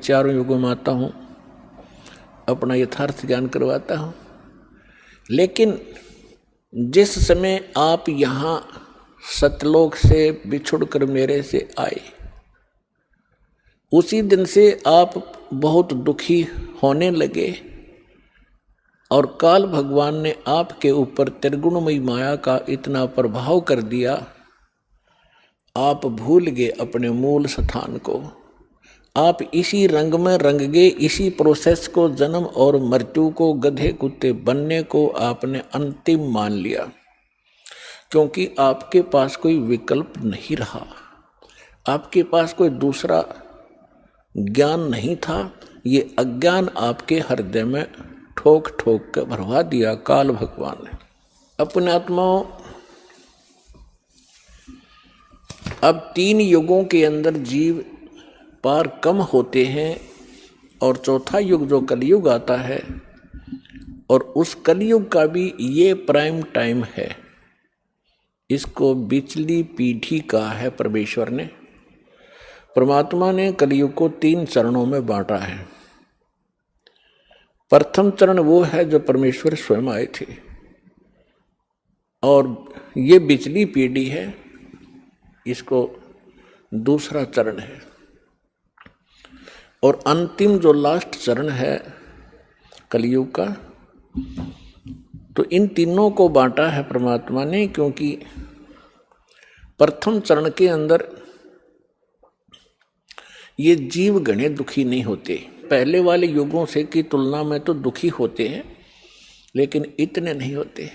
चारों युगों में आता हूँ, अपना यथार्थ ज्ञान करवाता हूँ। लेकिन जिस समय आप यहाँ सतलोक से बिछुड़कर मेरे से आए, उसी दिन से आप बहुत दुखी होने लगे और काल भगवान ने आपके ऊपर त्रिगुणमयी माया का इतना प्रभाव कर दिया, आप भूल गए अपने मूल स्थान को। आप इसी रंग में रंग गए, इसी प्रोसेस को, जन्म और मृत्यु को, गधे कुत्ते बनने को आपने अंतिम मान लिया, क्योंकि आपके पास कोई विकल्प नहीं रहा, आपके पास कोई दूसरा ज्ञान नहीं था। ये अज्ञान आपके हृदय में ठोक ठोक कर भरवा दिया काल भगवान ने। अपने आत्माओं, अब 3 युगों के अंदर जीव पार कम होते हैं और चौथा युग जो कलयुग आता है, और उस कलयुग का भी ये प्राइम टाइम है। इसको बिचली पीढ़ी का है परमेश्वर ने। परमात्मा ने कलयुग को 3 चरणों में बांटा है। प्रथम चरण वो है जो परमेश्वर स्वयं आए थे, और ये बिचली पीढ़ी है, इसको दूसरा चरण है। और अंतिम जो लास्ट चरण है कलयुग का, तो इन तीनों को बांटा है परमात्मा ने, क्योंकि प्रथम चरण के अंदर ये जीव घने दुखी नहीं होते। पहले वाले युगों से की तुलना में तो दुखी होते हैं, लेकिन इतने नहीं होते,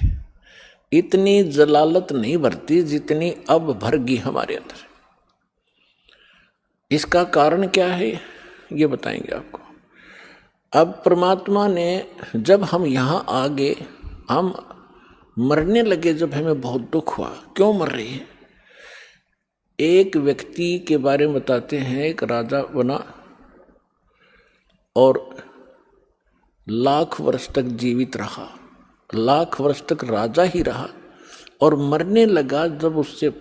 इतनी जलालत नहीं भरती जितनी अब भरगी हमारे अंदर। इसका कारण क्या है ये बताएंगे आपको। अब परमात्मा ने, जब हम यहाँ आ गए, हम मरने लगे, जब हमें बहुत दुख हुआ, क्यों मर रहे हैं। एक व्यक्ति के बारे में बताते हैं, एक राजा बना और लाख वर्ष तक जीवित रहा, लाख वर्ष तक राजा ही रहा, और मरने लगा। जब उससे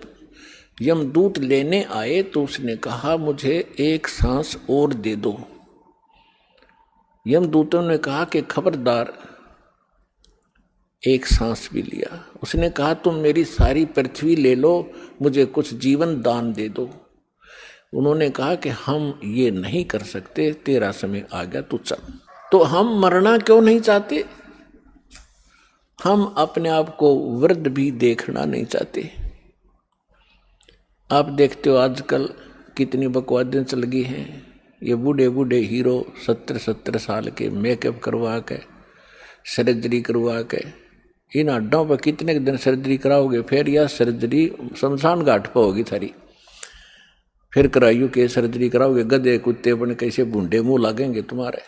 यमदूत लेने आए तो उसने कहा, मुझे एक सांस और दे दो। यमदूतों ने कहा कि खबरदार, एक सांस भी लिया। उसने कहा, तुम मेरी सारी पृथ्वी ले लो, मुझे कुछ जीवन दान दे दो। उन्होंने कहा कि हम ये नहीं कर सकते, तेरा समय आ गया, तू चल। तो हम मरना क्यों नहीं चाहते? हम अपने आप को वृद्ध भी देखना नहीं चाहते। आप देखते हो आजकल कितनी बकवादें चल गई हैं। ये बूढ़े बूढ़े हीरो 70-70 साल के मेकअप करवा के, सर्जरी करवा के, इन हड्डों पर कितने दिन सर्जरी कराओगे? फिर यह सर्जरी शमशान घाट पर होगी थारी, फिर कराइयो के सर्जरी कराओगे, गधे कुत्ते बन कैसे बूढ़े मुंह लगेंगे तुम्हारे।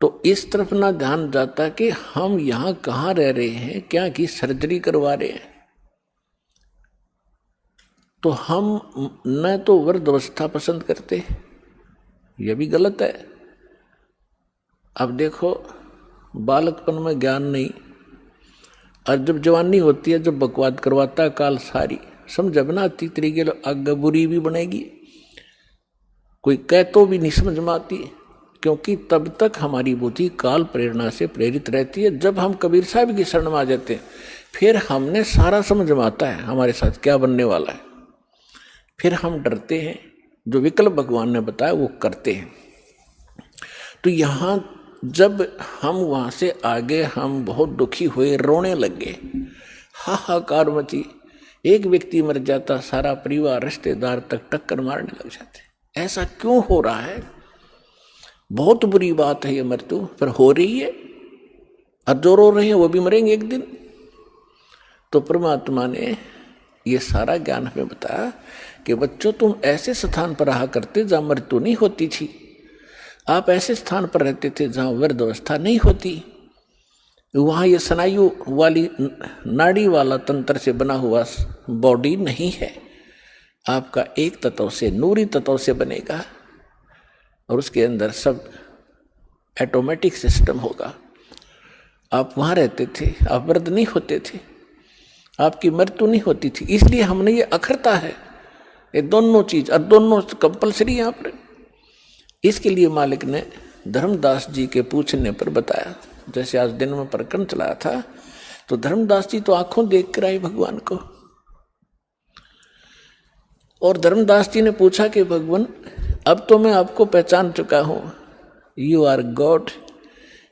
तो इस तरफ ना ध्यान जाता कि हम यहाँ कहाँ रह रहे हैं, क्या की सर्जरी करवा रहे हैं। तो हम न तो वृद्धावस्था पसंद करते, यह भी गलत है। अब देखो, बालकपन में ज्ञान नहीं, और जब जवानी होती है, जब बकवाद करवाता काल सारी समझ बना आती, तरीके आगे बुरी भी बनेगी, कोई कह तो भी नहीं समझ में आती, क्योंकि तब तक हमारी बुद्धि काल प्रेरणा से प्रेरित रहती है। जब हम कबीर साहब की शरण में आ जाते हैं, फिर हमने सारा समझ में आता है हमारे साथ क्या बनने वाला है। फिर हम डरते हैं, जो विकल्प भगवान ने बताया वो करते हैं। तो यहाँ जब हम वहाँ से आगे, हम बहुत दुखी हुए, रोने लगे, हाहाकार मची। एक व्यक्ति मर जाता, सारा परिवार रिश्तेदार तक टक्कर मारने लग जाते। ऐसा क्यों हो रहा है? बहुत बुरी बात है ये मृत्यु, पर हो रही है, और जो रो रहे हैं वो भी मरेंगे एक दिन। तो परमात्मा ने ये सारा ज्ञान हमें बताया कि बच्चों, तुम ऐसे स्थान पर रहा करते जहाँ मृत्यु नहीं होती थी, आप ऐसे स्थान पर रहते थे जहाँ वृद्धावस्था नहीं होती। वहाँ ये स्नायु वाली नाड़ी वाला तंत्र से बना हुआ बॉडी नहीं है, आपका एक तत्व से, नूरी तत्व से बनेगा, और उसके अंदर सब ऑटोमेटिक सिस्टम होगा। आप वहाँ रहते थे, आप वृद्ध नहीं होते थे, आपकी मृत्यु नहीं होती थी। इसलिए हमने ये अखरता है, ये दोनों चीज, और दोनों कंपलसरी यहाँ पर। इसके लिए मालिक ने धर्मदास जी के पूछने पर बताया। जैसे आज दिन में प्रकरण चला था तो धर्मदास जी तो आंखों देख कर आए भगवान को, और धर्मदास जी ने पूछा कि भगवान अब तो मैं आपको पहचान चुका हूं, you are God,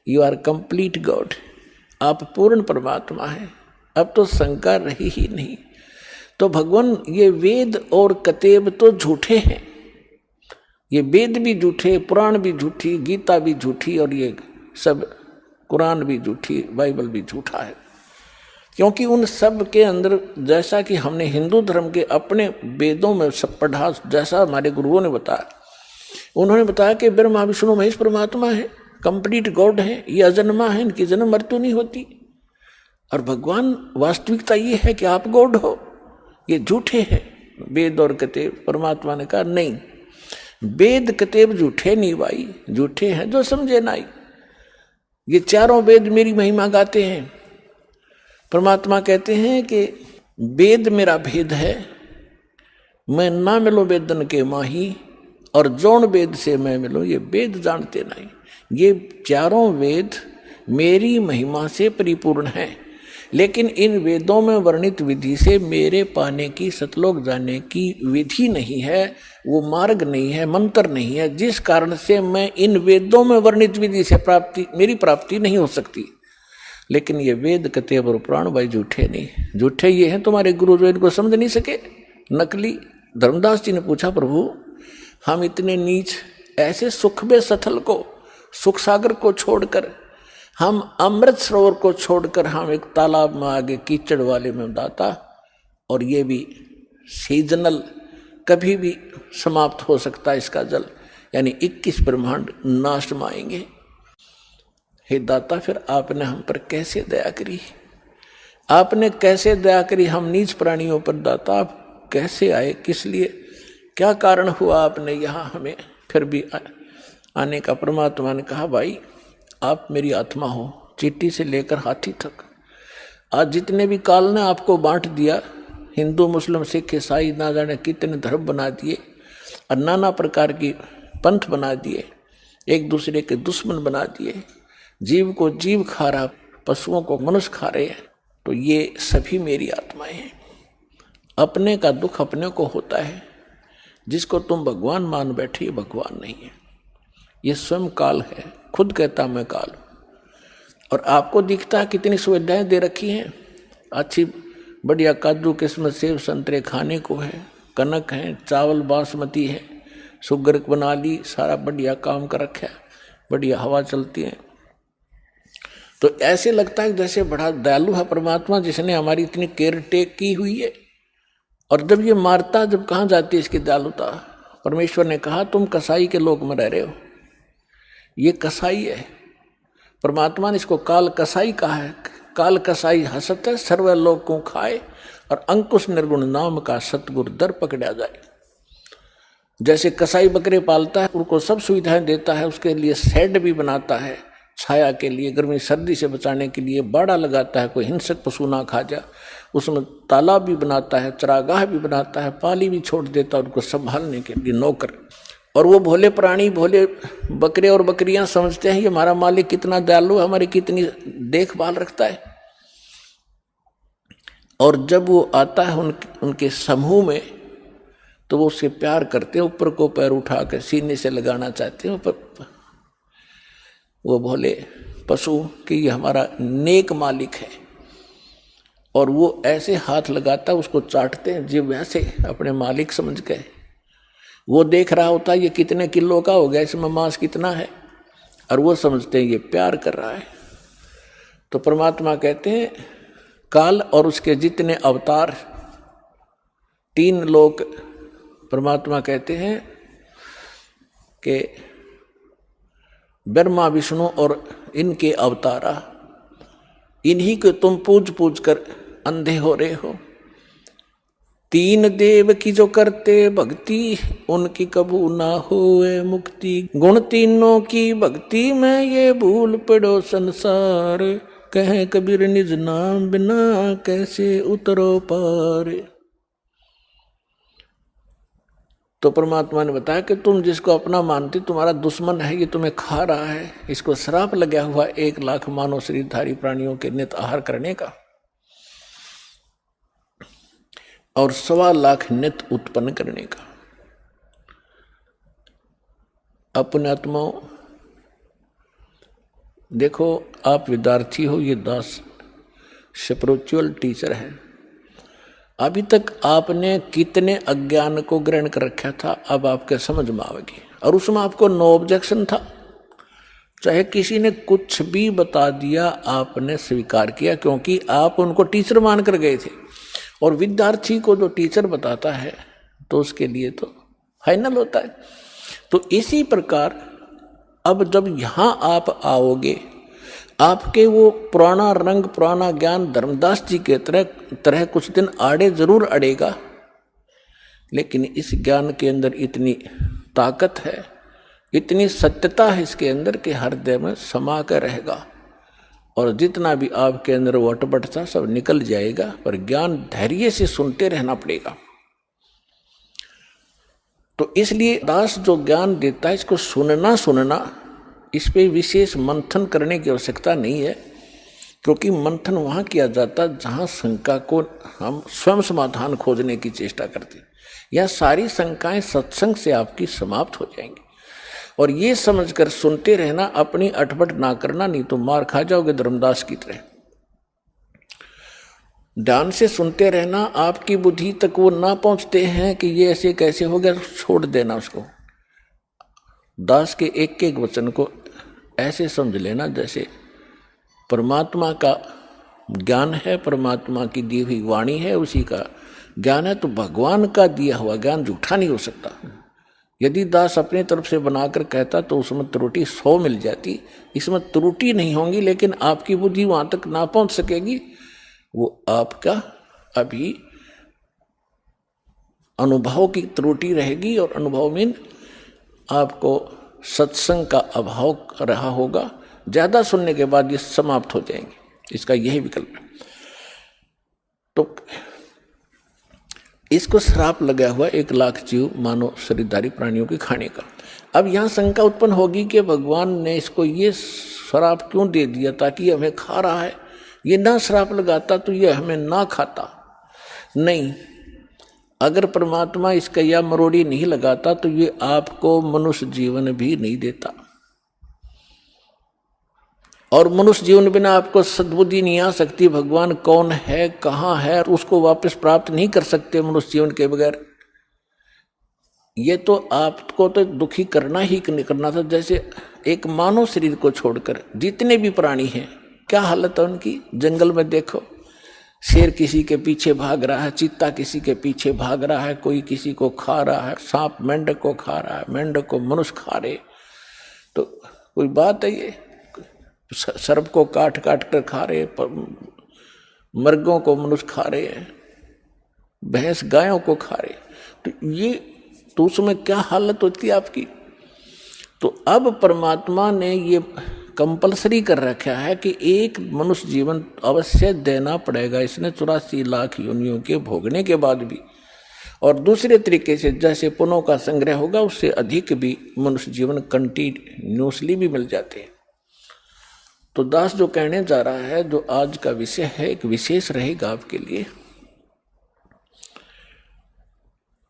you are complete God, आप पूर्ण परमात्मा हैं, अब तो शंका रही ही नहीं। तो भगवान ये वेद और कतेब तो झूठे हैं, ये वेद भी झूठे, पुराण भी झूठी, गीता भी झूठी, और ये सब कुरान भी झूठी, बाइबल भी झूठा है। क्योंकि उन सब के अंदर, जैसा कि हमने हिंदू धर्म के अपने वेदों में सब पढ़ा, जैसा हमारे गुरुओं ने बताया, उन्होंने बताया कि ब्रह्मा विष्णु महेश परमात्मा है, कंप्लीट गॉड है, ये अजन्मा है, इनकी जन्म मृत्यु नहीं होती। और भगवान वास्तविकता ये है कि आप गॉड हो, ये झूठे हैं वेद और कतेब। परमात्मा ने कहा नहीं, वेद कतेब झूठे नहीं भाई, झूठे हैं जो समझे नहीं। ये चारों वेद मेरी महिमा गाते हैं। परमात्मा कहते हैं कि वेद मेरा भेद है, मैं ना मिलूं वेदन के माही, और जौन वेद से मैं मिलूं ये वेद जानते नहीं। ये चारों वेद मेरी महिमा से परिपूर्ण हैं, लेकिन इन वेदों में वर्णित विधि से मेरे पाने की, सतलोक जाने की विधि नहीं है, वो मार्ग नहीं है, मंत्र नहीं है, जिस कारण से मैं इन वेदों में वर्णित विधि से मेरी प्राप्ति नहीं हो सकती। लेकिन ये वेद कतेब और पुराण भाई झूठे नहीं, झूठे ये हैं तुम्हारे गुरु जो इनको समझ नहीं सके, नकली। धर्मदास जी ने पूछा प्रभु हम इतने नीच, ऐसे सुख में सथल को, सुख सागर को छोड़कर, हम अमृत सरोवर को छोड़कर हम एक तालाब में आगे कीचड़ वाले में दाता, और ये भी सीजनल, कभी भी समाप्त हो सकता है इसका जल, यानी 21 ब्रह्मांड नाश में आएंगे। हे दाता फिर आपने हम पर कैसे दया करी, आपने कैसे दया करी हम नीच प्राणियों पर दाता, आप कैसे आए, किस लिए, क्या कारण हुआ आपने यहाँ हमें फिर भी आने का। परमात्मा ने कहा भाई आप मेरी आत्मा हो, चींटी से लेकर हाथी तक। आज जितने भी काल ने आपको बांट दिया, हिंदू मुस्लिम सिख ईसाई ना जाने कितने धर्म बना दिए, और नाना प्रकार की पंथ बना दिए, एक दूसरे के दुश्मन बना दिए, जीव को जीव खा रहा, पशुओं को मनुष्य खा रहे हैं, तो ये सभी मेरी आत्माएं हैं। अपने का दुख अपने को होता है, जिसको तुम भगवान मान बैठे ये भगवान नहीं है, ये स्वयं काल है, खुद कहता मैं काल। और आपको दिखता है कितनी सुविधाएं दे रखी हैं, अच्छी बढ़िया काजू किस्मत सेब संतरे खाने को है, कनक है, चावल बासमती है, शुगर बना ली, सारा बढ़िया काम कर रखा है, बढ़िया हवा चलती है। तो ऐसे लगता है जैसे बड़ा दयालु है परमात्मा, जिसने हमारी इतनी केयर टेक की हुई है। और जब ये मारता, जब कहाँ जाती है इसकी दयालुता। परमेश्वर ने कहा तुम कसाई के लोक में रह रहे हो, ये कसाई है। परमात्मा ने इसको काल कसाई कहा है। काल कसाई हसत है सर्वलोक को खाए, और अंकुश निर्गुण नाम का सतगुरु दर पकड़ा जाए। जैसे कसाई बकरे पालता है, उनको सब सुविधाएं देता है, उसके लिए शेड भी बनाता है छाया के लिए, गर्मी सर्दी से बचाने के लिए बाड़ा लगाता है, कोई हिंसक पशु ना खा जा, उसमें तालाब भी बनाता है, चरागाह भी बनाता है, पाली भी छोड़ देता है, उनको संभालने के लिए नौकर। और वो भोले प्राणी, भोले बकरे और बकरियां समझते हैं ये हमारा मालिक कितना दयालु है, हमारी कितनी देखभाल रखता है। और जब वो आता है उनके समूह में, तो वो उससे प्यार करते हैं, ऊपर को पैर उठा कर सीने से लगाना चाहते हैं, पर वो भोले पशु कि ये हमारा नेक मालिक है। और वो ऐसे हाथ लगाता है, उसको चाटते हैं जीव वैसे अपने मालिक समझ गए। वो देख रहा होता है ये कितने किलो का हो गया, इसमें मांस कितना है, और वो समझते हैं ये प्यार कर रहा है। तो परमात्मा कहते हैं काल और उसके जितने अवतार, 3 लोक, परमात्मा कहते हैं कि ब्रह्मा विष्णु और इनके अवतारा, इन्हीं को तुम पूज पूज कर अंधे हो रहे हो। 3 देव की जो करते भक्ति, उनकी कबू ना होए मुक्ति। गुण तीनों की भक्ति में ये भूल पड़ो संसार, कहे कबीर निज नाम बिना कैसे उतरो पार। तो परमात्मा ने बताया कि तुम जिसको अपना मानते तुम्हारा दुश्मन है, ये तुम्हें खा रहा है, इसको श्राप लगा हुआ 1,00,000 मानव शरीरधारी प्राणियों के नित आहार करने का और 1,25,00,000 नित उत्पन्न करने का। अपने आत्माओं देखो, आप विद्यार्थी हो, ये दास स्पिरिचुअल टीचर है। अभी तक आपने कितने अज्ञान को ग्रहण कर रखा था, अब आपके समझ में आवेगी। और उसमें आपको नो ऑब्जेक्शन था, चाहे किसी ने कुछ भी बता दिया आपने स्वीकार किया, क्योंकि आप उनको टीचर मान कर गए थे। और विद्यार्थी को जो टीचर बताता है तो उसके लिए तो फाइनल होता है। तो इसी प्रकार अब जब यहाँ आप आओगे, आपके वो पुराना रंग पुराना ज्ञान धर्मदास जी के तरह कुछ दिन आड़े जरूर अड़ेगा, लेकिन इस ज्ञान के अंदर इतनी ताकत है, इतनी सत्यता है इसके अंदर कि हृदय में समा कर रहेगा। और जितना भी आपके अंदर वो अटपट था सब निकल जाएगा, पर ज्ञान धैर्य से सुनते रहना पड़ेगा। तो इसलिए दास जो ज्ञान देता है इसको सुनना, इस पे विशेष मंथन करने की आवश्यकता नहीं है, क्योंकि मंथन वहाँ किया जाता है जहाँ शंका को हम स्वयं समाधान खोजने की चेष्टा करते हैं। यह सारी शंकाएं सत्संग से आपकी समाप्त हो जाएंगी। और ये समझकर सुनते रहना, अपनी अटपट ना करना, नहीं तो मार खा जाओगे धर्मदास की तरह। ध्यान से सुनते रहना, आपकी बुद्धि तक वो ना पहुँचते हैं कि ये ऐसे कैसे हो गया, छोड़ देना उसको। दास के एक एक वचन को ऐसे समझ लेना जैसे परमात्मा का ज्ञान है, परमात्मा की दी हुई वाणी है, उसी का ज्ञान है। तो भगवान का दिया हुआ ज्ञान झूठा नहीं हो सकता। यदि दास अपनी तरफ से बनाकर कहता तो उसमें त्रुटि 100 मिल जाती, इसमें त्रुटि नहीं होंगी, लेकिन आपकी बुद्धि वहां तक ना पहुंच सकेगी। वो आपका अभी अनुभव की त्रुटि रहेगी, और अनुभव में आपको सत्संग का अभाव रहा होगा। ज्यादा सुनने के बाद ये समाप्त हो जाएंगे, इसका यही विकल्प है। तो इसको श्राप लगा हुआ 1,00,000 जीव मानव शरीरधारी प्राणियों के खाने का। अब यहाँ शंका उत्पन्न होगी कि भगवान ने इसको ये श्राप क्यों दे दिया, ताकि हमें खा रहा है। ये ना श्राप लगाता तो ये हमें ना खाता। नहीं, अगर परमात्मा इसका या मरोड़ी नहीं लगाता तो ये आपको मनुष्य जीवन भी नहीं देता। और मनुष्य जीवन बिना आपको सद्बुद्धि नहीं आ सकती, भगवान कौन है, कहाँ है, उसको वापस प्राप्त नहीं कर सकते मनुष्य जीवन के बगैर। ये तो आपको तो दुखी करना ही करना था। जैसे एक मानव शरीर को छोड़कर जितने भी प्राणी हैं, क्या हालत है उनकी। जंगल में देखो, शेर किसी के पीछे भाग रहा है, चीता किसी के पीछे भाग रहा है, कोई किसी को खा रहा है, सांप मेंढक को खा रहा है, मेंढक को मनुष्य खा रहे। तो कोई बात है ये, सर्प को काट काट कर खा रहे, मर्गों को मनुष्य खा रहे हैं, भैंस गायों को खा रहे। तो ये तो उसमें क्या हालत होती है आपकी। तो अब परमात्मा ने ये कंपलसरी कर रखा है कि एक मनुष्य जीवन अवश्य देना पड़ेगा इसने 84 लाख योनियों के भोगने के बाद भी। और दूसरे तरीके से जैसे पुण्यों का संग्रह होगा उससे अधिक भी मनुष्य जीवन कंटिन्यूसली भी मिल जाते हैं। तो दास जो कहने जा रहा है, जो आज का विषय है, एक विशेष रहेगा आपके लिए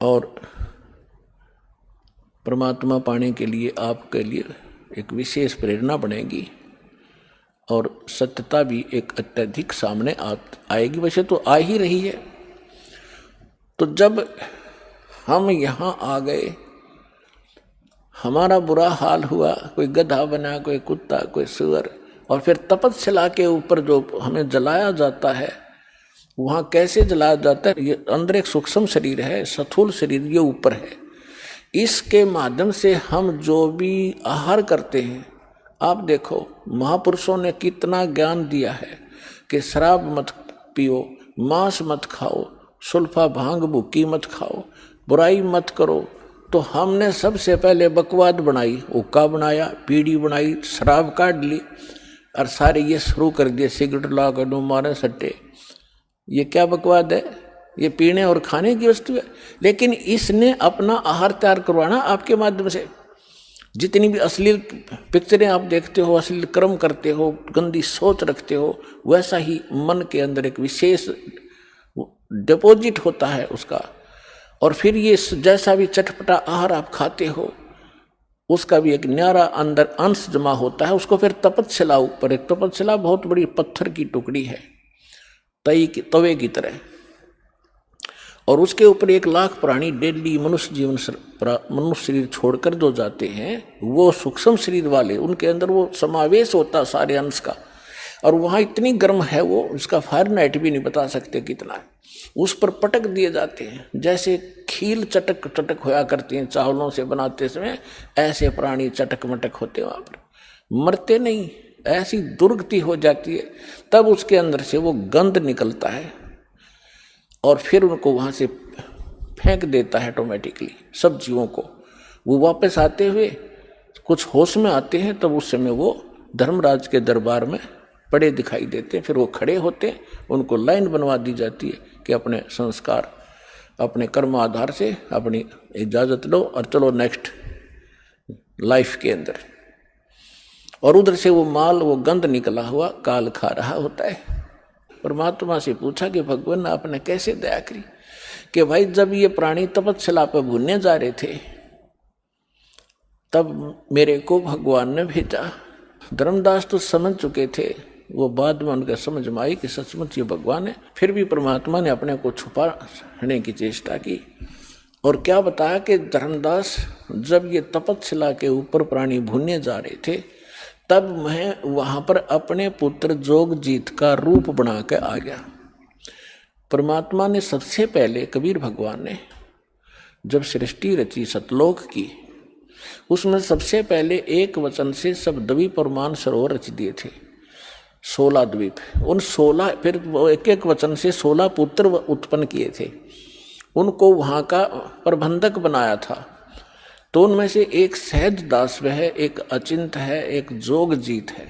और परमात्मा पाने के लिए आपके लिए एक विशेष प्रेरणा बनेगी और सत्यता भी एक अत्यधिक सामने आएगी। वैसे तो आ ही रही है। तो जब हम यहाँ आ गए, हमारा बुरा हाल हुआ, कोई गधा बना, कोई कुत्ता, कोई सुअर, और फिर तपस्या के ऊपर जो हमें जलाया जाता है, वहाँ कैसे जलाया जाता है। ये अंदर एक सूक्ष्म शरीर है, स्थूल शरीर ये ऊपर है। इसके माध्यम से हम जो भी आहार करते हैं, आप देखो महापुरुषों ने कितना ज्ञान दिया है कि शराब मत पियो, मांस मत खाओ, सुल्फा भांग भुक्की मत खाओ, बुराई मत करो। तो हमने सबसे पहले बकवाद बनाई, हुक्का बनाया, बीड़ी बनाई, शराब काट ली और सारे ये शुरू कर दिए, सिगरेट ला कर दो, मारे सट्टे। ये क्या बकवाद है। ये पीने और खाने की वस्तु है, लेकिन इसने अपना आहार तैयार करवाना आपके माध्यम से। जितनी भी अश्लील पिक्चरें आप देखते हो, अश्लील कर्म करते हो, गंदी सोच रखते हो, वैसा ही मन के अंदर एक विशेष डिपॉजिट होता है उसका। और फिर ये जैसा भी चटपटा आहार आप खाते हो, उसका भी एक न्यारा अंदर अंश जमा होता है। उसको फिर तपतशिला ऊपर, एक तपतशिला बहुत बड़ी पत्थर की टुकड़ी है तवे की तरह, और उसके ऊपर 1,00,000 प्राणी डेली मनुष्य शरीर छोड़कर जो जाते हैं, वो सूक्ष्म शरीर वाले, उनके अंदर वो समावेश होता सारे अंश का। और वहाँ इतनी गर्म है वो, उसका फारेनहाइट भी नहीं बता सकते कितना है। उस पर पटक दिए जाते हैं, जैसे खील चटक चटक होया करती हैं चावलों से बनाते समय, ऐसे प्राणी चटक मटक होते वहाँ पर, मरते नहीं, ऐसी दुर्गति हो जाती है। तब उसके अंदर से वो गंध निकलता है और फिर उनको वहाँ से फेंक देता है ऑटोमेटिकली सब जीवों को। वो वापस आते हुए कुछ होश में आते हैं, तब उस समय वो धर्मराज के दरबार में पड़े दिखाई देते हैं। फिर वो खड़े होते हैं, उनको लाइन बनवा दी जाती है कि अपने संस्कार, अपने कर्म आधार से अपनी इजाज़त लो और चलो नेक्स्ट लाइफ के अंदर। और उधर से वो माल, वो गंध निकला हुआ काल खा रहा होता है। परमात्मा से पूछा कि भगवान आपने कैसे दया करी, कि भाई जब ये प्राणी तपस्या पर भूनने जा रहे थे, तब मेरे को भगवान ने भेजा। धर्मदास तो समझ चुके थे, वो बाद में उनके समझ में आई कि सचमुच ये भगवान है। फिर भी परमात्मा ने अपने को छुपाने की चेष्टा की और क्या बताया कि धर्मदास जब ये तपस्या के ऊपर प्राणी भूनने जा रहे थे, तब मैं वहाँ पर अपने पुत्र जोगजीत का रूप बना के आ गया। परमात्मा ने सबसे पहले, कबीर भगवान ने जब सृष्टि रची सतलोक की, उसमें सबसे पहले एक वचन से सब द्वीप और मानसरोवर रच दिए थे, 16 द्वीप। उन 16, फिर वो एक एक वचन से 16 पुत्र उत्पन्न किए थे, उनको वहाँ का प्रबंधक बनाया था। तो उनमें से एक सहज दास है, एक अचिंत है, एक जोगजीत है,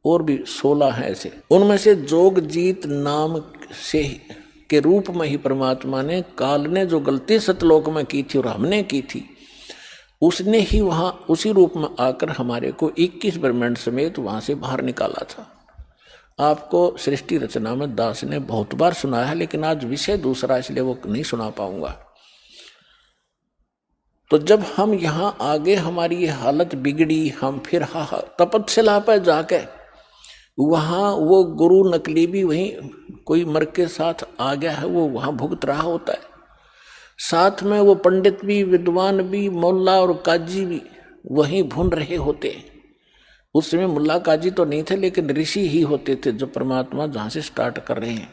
और भी 16 हैं ऐसे। उनमें से जोगजीत नाम से के रूप में ही परमात्मा ने, काल ने जो गलती सतलोक में की थी और हमने की थी, उसने ही वहाँ उसी रूप में आकर हमारे को 21 ब्रह्मांड समेत वहाँ से बाहर निकाला था। आपको सृष्टि रचना में दास ने बहुत बार सुनाया है, लेकिन आज विषय दूसरा, इसलिए वो नहीं सुना पाऊंगा। तो जब हम यहाँ आगे हमारी ये हालत बिगड़ी, हम फिर तपस्या पर जाके वहाँ वो गुरु नकली भी वहीं कोई मर के साथ आ गया है, वो वहाँ भुगत रहा होता है। साथ में वो पंडित भी, विद्वान भी, मुल्ला और काजी भी वहीं भून रहे होते हैं। उस समय मुल्ला काजी तो नहीं थे, लेकिन ऋषि ही होते थे जो परमात्मा जहाँ से स्टार्ट कर रहे हैं।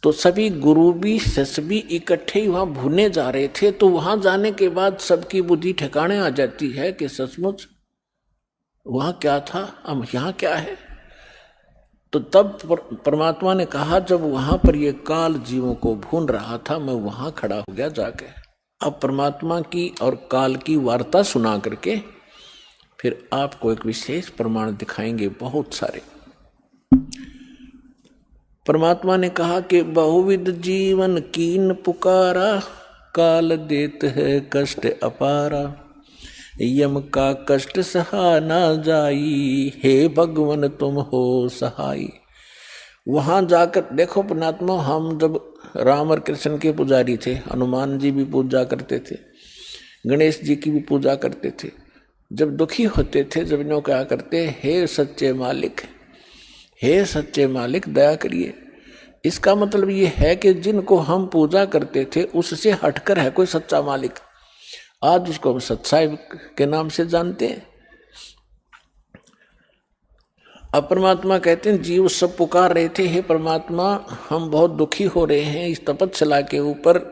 तो सभी गुरु भी, शिष्य भी इकट्ठे ही वहाँ भूने जा रहे थे। तो वहाँ जाने के बाद सबकी बुद्धि ठिकाने आ जाती है कि सचमुच वहाँ क्या था, अब यहाँ क्या है। तो तब परमात्मा ने कहा, जब वहाँ पर ये काल जीवों को भून रहा था, मैं वहाँ खड़ा हो गया जाके। अब परमात्मा की और काल की वार्ता सुना करके फिर आपको एक विशेष प्रमाण दिखाएंगे, बहुत सारे। परमात्मा ने कहा कि बहुविध जीवन कीन पुकारा, काल देत है कष्ट अपारा, यम का कष्ट सहा ना जाई, हे भगवन तुम हो सहाई। वहाँ जाकर देखो परमात्मा, हम जब राम और कृष्ण के पुजारी थे, हनुमान जी भी पूजा करते थे, गणेश जी की भी पूजा करते थे। जब दुखी होते थे, जब इन्हों क्या करते, हे सच्चे मालिक, हे सच्चे मालिक दया करिए। इसका मतलब ये है कि जिनको हम पूजा करते थे उससे हटकर है कोई सच्चा मालिक। आज उसको हम सच्चाई के नाम से जानते हैं। अब परमात्मा कहते हैं, जीव सब पुकार रहे थे, हे परमात्मा हम बहुत दुखी हो रहे हैं, इस तपस्या के ऊपर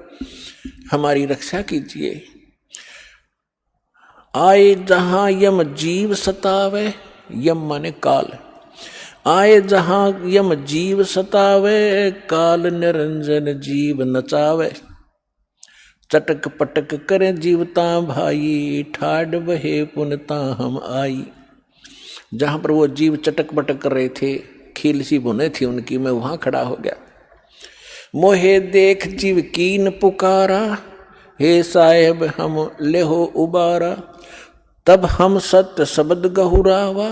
हमारी रक्षा कीजिए। आए जहां यम जीव सतावे, यम माने काल, आए जहां यम जीव सतावे, काल निरंजन जीव नचावे, चटक पटक करे जीवता भाई, ठाड बहे पुनता हम आई। जहां पर वो जीव चटक पटक कर रहे थे, खील सी बुने थी उनकी, मैं वहां खड़ा हो गया। मोहे देख जीव कीन पुकारा, हे साहेब हम लेहो उबारा। तब हम सत्य शब्द गहुरावा,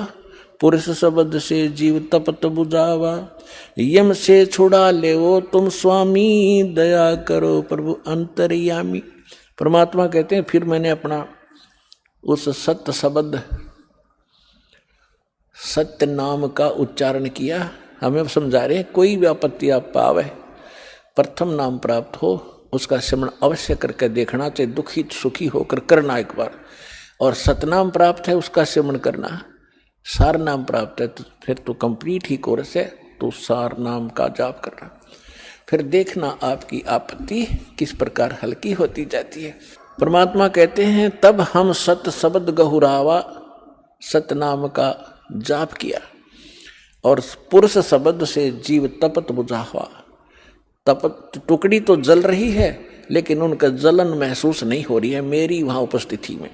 पुरुष शब्द से जीव तपत बुझावा। यम से छुड़ा ले वो तुम स्वामी, दया करो प्रभु अंतर्यामी। परमात्मा कहते हैं फिर मैंने अपना उस सत्य शब्द सत्य नाम का उच्चारण किया। हमें समझा रहे हैं कोई भी आपत्ति आप पावे, प्रथम नाम प्राप्त हो उसका स्मरण अवश्य करके देखना चाहिए, दुखी सुखी होकर करना एक बार। और सतनाम प्राप्त है उसका स्मरण करना, सार नाम प्राप्त है तो फिर तो कंप्लीट ही कोर्स है, तो सार नाम का जाप करना। फिर देखना आपकी आपत्ति किस प्रकार हल्की होती जाती है। परमात्मा कहते हैं तब हम सत शब्द गहुरावा, सतनाम का जाप किया और पुरुष शब्द से जीव तपत बुझावा। तपत टुकड़ी तो जल रही है लेकिन उनका जलन महसूस नहीं हो रही है मेरी वहां उपस्थिति में।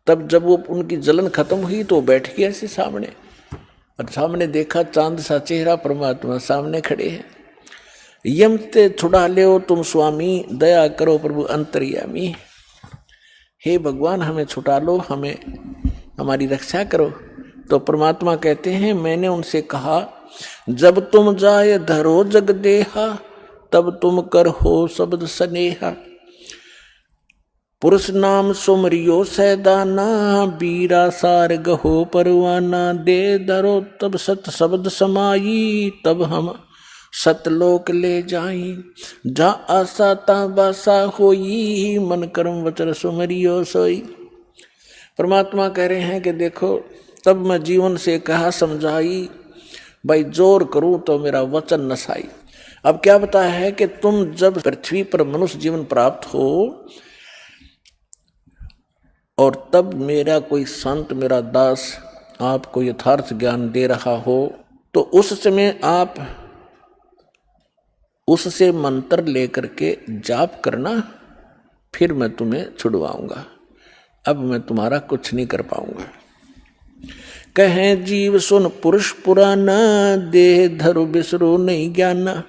तब जब वो उनकी जलन खत्म हुई तो बैठ गया ऐसे सामने, और सामने देखा चांद सा चेहरा, परमात्मा सामने खड़े हैं। यम ते छुड़ा ले तुम स्वामी, दया करो प्रभु अंतर्यामी। हे भगवान हमें छुटा लो, हमें हमारी रक्षा करो। तो परमात्मा कहते हैं मैंने उनसे कहा जब तुम जाए धरो जग देहा, तब तुम कर हो शब्द स्नेहा। पुरुष नाम सुमरियो सैदाना, बीरा सार गहो परवाना। दे धरो तब सत शब्द समाई, तब हम सतलोक ले जाई। जा आशा ता बासा होई, मन कर्म वचन सुमरियो सोई। परमात्मा कह रहे हैं कि देखो तब मैं जीवन से कहा समझाई, भाई जोर करूं तो मेरा वचन नसाई। अब क्या बताया है कि तुम जब पृथ्वी पर मनुष्य जीवन प्राप्त हो और तब मेरा कोई संत मेरा दास आपको यथार्थ ज्ञान दे रहा हो, तो उस समय आप उससे मंत्र लेकर के जाप करना, फिर मैं तुम्हें छुड़वाऊंगा। अब मैं तुम्हारा कुछ नहीं कर पाऊंगा। कहे जीव सुन पुरुष पुराना, देह धरु बिसरो नहीं ज्ञाना।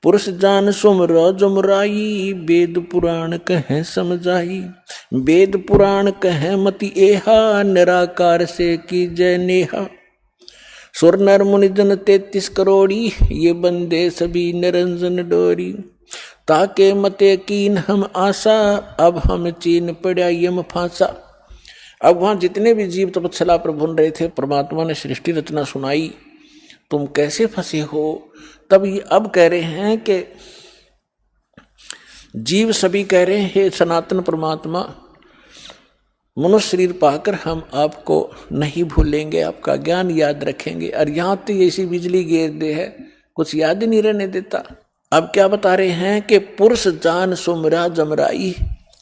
पुरुष जान सुमरो जुमराई, वेद पुराण कहे समझाई। वेद पुराण कहे मति एहा, निराकार से की जय नेहा। सुर नर मुनि जन 33 करोड़ी, ये बंदे सभी निरंजन डोरी। ताके मते कीन हम आशा, अब हम चीन पड़ा यम फांसा। अब वहां जितने भी जीव तपस्या पर भुन रहे थे, परमात्मा ने सृष्टि रचना सुनाई, तुम कैसे फंसे हो। तब ये अब कह रहे हैं कि जीव सभी कह रहे हैं हे सनातन परमात्मा, मनुष्य शरीर पाकर हम आपको नहीं भूलेंगे, आपका ज्ञान याद रखेंगे। और यहाँ तो ऐसी बिजली गिर दे है कुछ याद ही नहीं रहने देता। अब क्या बता रहे हैं कि पुरुष जान सुमरा जमराई,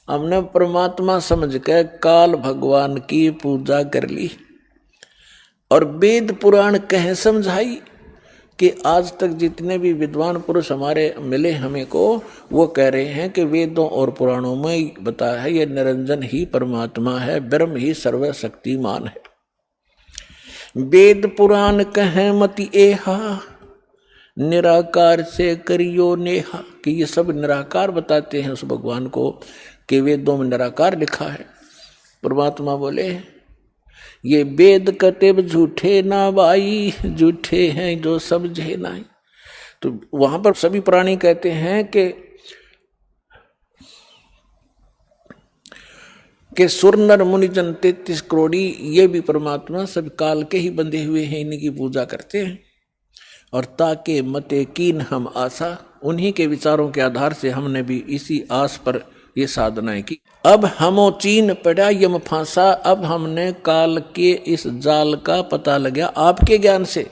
हमने परमात्मा समझ के काल भगवान की पूजा कर ली और वेद पुराण कह समझाई कि आज तक जितने भी विद्वान पुरुष हमारे मिले हमें को, वो कह रहे हैं कि वेदों और पुराणों में बताया है ये निरंजन ही परमात्मा है, ब्रह्म ही सर्वशक्तिमान है। वेद पुराण कहे मति एहा, निराकार से करियो नेहा। कि ये सब निराकार बताते हैं उस भगवान को कि वेदों में निराकार लिखा है। परमात्मा बोले ये वेद कतेब झूठे ना भाई, झूठे हैं जो समझे ना। तो वहां पर सभी प्राणी कहते हैं कि सुर नर मुनि जन 33 करोड़ी, ये भी परमात्मा सब काल के ही बंधे हुए हैं, इन्हीं की पूजा करते हैं। और ताके मते कीन हम आशा, उन्हीं के विचारों के आधार से हमने भी इसी आस पर ये साधनाएं की। अब हमो चीन पड़ा यम फांसा, अब हमने काल के इस जाल का पता लगा आपके ज्ञान से।